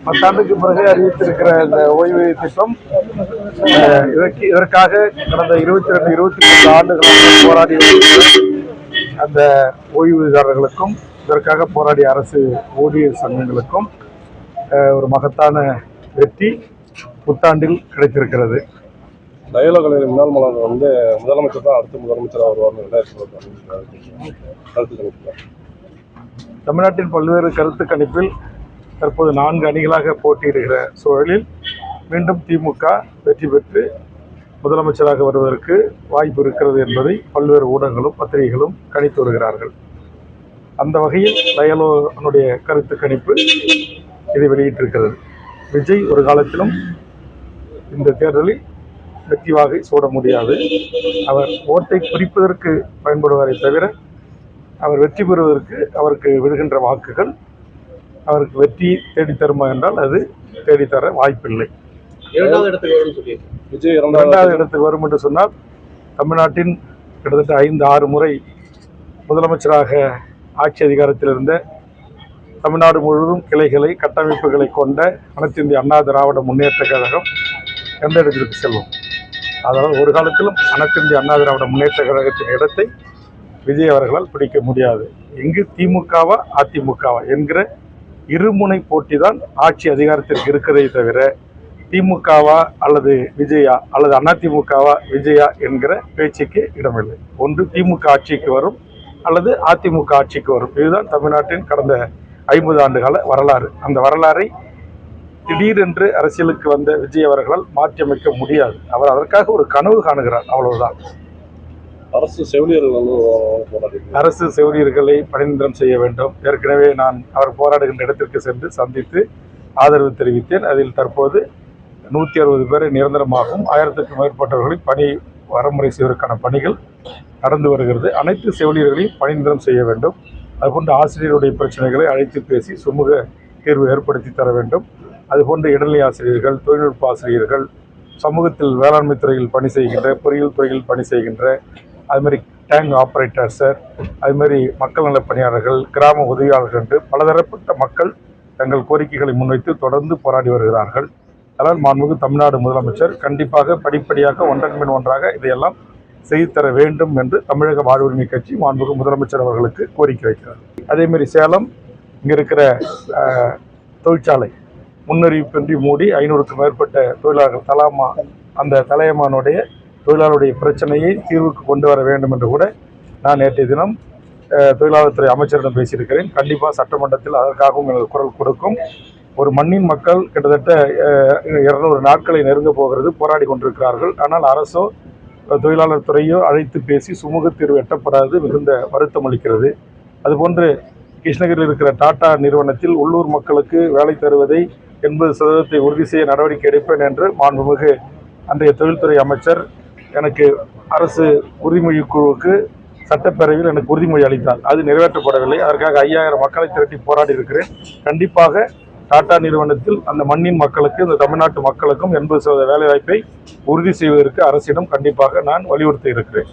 10 ஆண்டுக்கு பிறகு அறிவித்திருக்கிற இந்த ஓய்வூதிய திட்டம் இதற்காக கடந்த 22-23 ஆண்டுகளாக போராடி அந்த ஓய்வூதியதாரர்களுக்கும் இதற்காக போராடிய அரசு ஊழியர் சங்கங்களுக்கும் ஒரு மகத்தான வெற்றி புத்தாண்டில் கிடைத்திருக்கிறது. டயலாக் முன்னாள் மலர் முதலமைச்சர் தான் அடுத்த முதலமைச்சராக வருவார். தமிழ்நாட்டின் பல்வேறு கருத்து கணிப்பில் தற்போது 4 அணிகளாக போட்டியிடுகிற சூழலில் மீண்டும் திமுக வெற்றி பெற்று முதலமைச்சராக வருவதற்கு வாய்ப்பு இருக்கிறது என்பதை பல்வேறு ஊடகங்களும் பத்திரிகைகளும் கணித்து வருகிறார்கள். அந்த வகையில் டயலோனுடைய கருத்து கணிப்பு இதை வெளியிட்டிருக்கிறது. விஜய் ஒரு காலத்திலும் இந்த தேர்தலில் வெற்றி வாகை சூட முடியாது. அவர் ஓட்டை குறிப்பதற்கு பயன்படுவாரே தவிர அவர் வெற்றி பெறுவதற்கு அவருக்கு விடுகின்ற வாக்குகள் அவருக்கு வெற்றி தேடித்தருமா என்றால் அது தேடித்தர வாய்ப்பில்லை. விஜய் 2வது இடத்துக்கு வரும் என்று சொன்னால் தமிழ்நாட்டின் கிட்டத்தட்ட 5-6 முறை முதலமைச்சராக ஆட்சி அதிகாரத்தில் இருந்த தமிழ்நாடு முழுவதும் கிளைகளை கட்டமைப்புகளை கொண்ட அனைத்து இந்திய அண்ணா திராவிட முன்னேற்ற கழகம் எந்த இடத்திற்கு செல்வோம். அதனால் ஒரு காலத்திலும் அனைத்து இந்திய அண்ணா திராவிட முன்னேற்ற கழகத்தின் இடத்தை விஜய் அவர்களால் பிடிக்க முடியாது. இங்கு திமுகவா அதிமுகவா என்கிற இருமுனை போட்டி தான் ஆட்சி அதிகாரத்திற்கு இருக்கிறதே தவிர திமுகவா அல்லது விஜயா அல்லது அதிமுகவா விஜயா என்கிற பேச்சுக்கு இடமில்லை. ஒன்று திமுக ஆட்சிக்கு வரும் அல்லது அதிமுக ஆட்சிக்கு வரும். இதுதான் தமிழ்நாட்டின் கடந்த 50 ஆண்டுகால வரலாறு. அந்த வரலாறை திடீரென்று அரசியலுக்கு வந்த விஜய் அவர்களால் மாற்றியமைக்க முடியாது. அவர் அதற்காக ஒரு கனவு காணுகிறார், அவ்வளவுதான். அரசு செவிலியர்களை பணிநிரந்தரம் செய்ய வேண்டும். ஏற்கனவே நான் அவர் போராடுகின்ற இடத்திற்கு சென்று சந்தித்து ஆதரவு தெரிவித்தேன். அதில் தற்போது 160 பேரை நிரந்தரமாகவும் 1000க்கும் மேற்பட்டவர்களை பணி வரமுறை செய்வதற்கான பணிகள் நடந்து வருகிறது. அனைத்து செவிலியர்களையும் பணிநிரந்தரம் செய்ய வேண்டும். அதுபோன்று ஆசிரியருடைய பிரச்சனைகளை அழைத்து பேசி சுமூக தீர்வு ஏற்படுத்தி தர வேண்டும். அதுபோன்று இடைநிலை ஆசிரியர்கள், தொழில்நுட்ப ஆசிரியர்கள், சமூகத்தில் வேளாண்மை துறையில் பணி செய்கின்ற, பொறியியல் துறையில் பணி செய்கின்ற, அதுமாதிரி டேங்க் ஆப்ரேட்டர்ஸு, அதுமாதிரி மக்கள் நல பணியாளர்கள், கிராம உதவியாளர்கள் என்று பலதரப்பட்ட மக்கள் தங்கள் கோரிக்கைகளை முன்வைத்து தொடர்ந்து போராடி வருகிறார்கள். அதனால் மாண்புமிகு தமிழ்நாடு முதலமைச்சர் கண்டிப்பாக படிப்படியாக ஒன்றன் பின் ஒன்றாக இதையெல்லாம் செய்து தர வேண்டும் என்று தமிழக வாழ்வுரிமை கட்சி மாண்புமிகு முதலமைச்சர் அவர்களுக்கு கோரிக்கை வைக்கிறார். அதேமாதிரி சேலம் இங்கே இருக்கிற தொழிற்சாலை முன்னறிவிப்பின்றி மூடி 500க்கும் மேற்பட்ட தொழிலாளர்கள் அந்த தலையமானுடைய தொழிலாளருடைய பிரச்சனையை தீர்வுக்கு கொண்டு வர வேண்டும் என்று கூட நான் நேற்றைய தினம் தொழிலாளர் துறை அமைச்சரிடம் பேசியிருக்கிறேன். கண்டிப்பாக சட்டமன்றத்தில் அதற்காகவும் எனது குரல் கொடுக்கும். ஒரு மண்ணின் மக்கள் கிட்டத்தட்ட 200 நாட்களை நெருங்க போகிறது, போராடி கொண்டிருக்கிறார்கள். ஆனால் அரசோ தொழிலாளர் துறையோ அழைத்து பேசி சுமூக தீர்வு எட்டப்படாது மிகுந்த வருத்தம் அளிக்கிறது. அதுபோன்று கிருஷ்ணகிரியில் இருக்கிற டாடா நிறுவனத்தில் உள்ளூர் மக்களுக்கு வேலை தருவதை 80% உறுதி செய்ய நடவடிக்கை எடுப்பேன் என்று மாண்புமிகு அன்றைய தொழில்துறை அமைச்சர் எனக்கு அரசு உறுதிமொழி குழுவுக்கு சட்டப்பேரவையில் எனக்கு உறுதிமொழி அளித்தார். அது நிறைவேற்றப்படவில்லை. அதற்காக 5000 மக்களை திரட்டி போராடி இருக்கிறேன். கண்டிப்பாக டாடா நிறுவனத்தில் அந்த மண்ணின் மக்களுக்கு, இந்த தமிழ்நாட்டு மக்களுக்கும் 80% வேலைவாய்ப்பை உறுதி செய்வதற்கு அரசிடம் கண்டிப்பாக நான் வலியுறுத்தி இருக்கிறேன்.